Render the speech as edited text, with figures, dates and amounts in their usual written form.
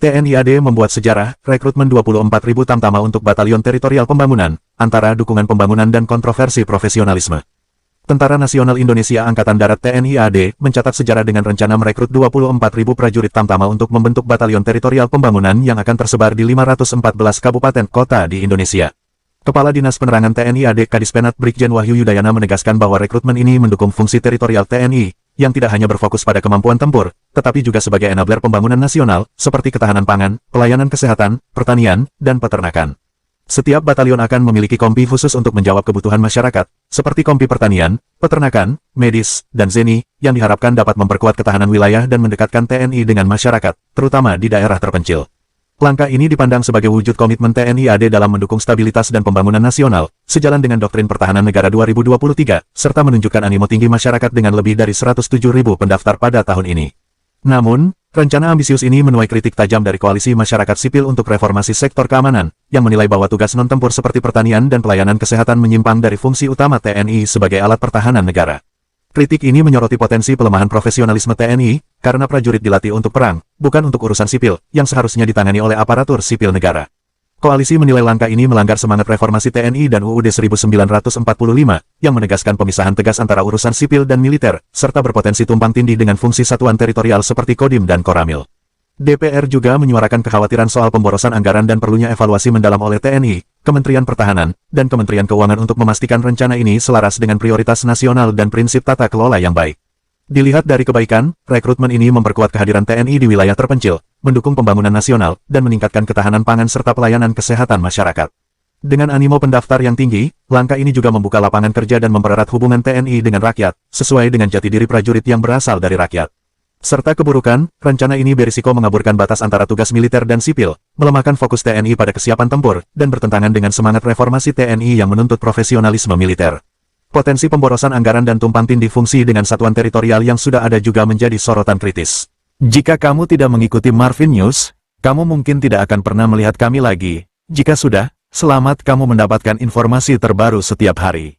TNI AD membuat sejarah, rekrutmen 24.000 Tamtama untuk Batalion Teritorial Pembangunan, antara dukungan pembangunan dan kontroversi profesionalisme. Tentara Nasional Indonesia Angkatan Darat TNI AD mencatat sejarah dengan rencana merekrut 24.000 prajurit Tamtama untuk membentuk Batalion Teritorial Pembangunan yang akan tersebar di 514 kabupaten kota di Indonesia. Kepala Dinas Penerangan TNI AD Kadispenat Brigjen Wahyu Yudayana menegaskan bahwa rekrutmen ini mendukung fungsi teritorial TNI, yang tidak hanya berfokus pada kemampuan tempur, tetapi juga sebagai enabler pembangunan nasional, seperti ketahanan pangan, pelayanan kesehatan, pertanian, dan peternakan. Setiap batalion akan memiliki kompi khusus untuk menjawab kebutuhan masyarakat, seperti kompi pertanian, peternakan, medis, dan ZENI, yang diharapkan dapat memperkuat ketahanan wilayah dan mendekatkan TNI dengan masyarakat, terutama di daerah terpencil. Langkah ini dipandang sebagai wujud komitmen TNI AD dalam mendukung stabilitas dan pembangunan nasional, sejalan dengan Doktrin Pertahanan Negara 2023, serta menunjukkan animo tinggi masyarakat dengan lebih dari 107.000 pendaftar pada tahun ini. Namun, rencana ambisius ini menuai kritik tajam dari koalisi masyarakat sipil untuk reformasi sektor keamanan, yang menilai bahwa tugas non-tempur seperti pertanian dan pelayanan kesehatan menyimpang dari fungsi utama TNI sebagai alat pertahanan negara. Kritik ini menyoroti potensi pelemahan profesionalisme TNI, karena prajurit dilatih untuk perang, bukan untuk urusan sipil, yang seharusnya ditangani oleh aparatur sipil negara. Koalisi menilai langkah ini melanggar semangat reformasi TNI dan UUD 1945, yang menegaskan pemisahan tegas antara urusan sipil dan militer, serta berpotensi tumpang tindih dengan fungsi satuan teritorial seperti Kodim dan Koramil. DPR juga menyuarakan kekhawatiran soal pemborosan anggaran dan perlunya evaluasi mendalam oleh TNI, Kementerian Pertahanan, dan Kementerian Keuangan untuk memastikan rencana ini selaras dengan prioritas nasional dan prinsip tata kelola yang baik. Dilihat dari kebaikan, rekrutmen ini memperkuat kehadiran TNI di wilayah terpencil, mendukung pembangunan nasional, dan meningkatkan ketahanan pangan serta pelayanan kesehatan masyarakat. Dengan animo pendaftar yang tinggi, langkah ini juga membuka lapangan kerja dan mempererat hubungan TNI dengan rakyat, sesuai dengan jati diri prajurit yang berasal dari rakyat. Serta keburukan, rencana ini berisiko mengaburkan batas antara tugas militer dan sipil, melemahkan fokus TNI pada kesiapan tempur, dan bertentangan dengan semangat reformasi TNI yang menuntut profesionalisme militer. Potensi pemborosan anggaran dan tumpang tindih fungsi dengan satuan teritorial yang sudah ada juga menjadi sorotan kritis. Jika kamu tidak mengikuti Marvin News, kamu mungkin tidak akan pernah melihat kami lagi. Jika sudah, selamat kamu mendapatkan informasi terbaru setiap hari.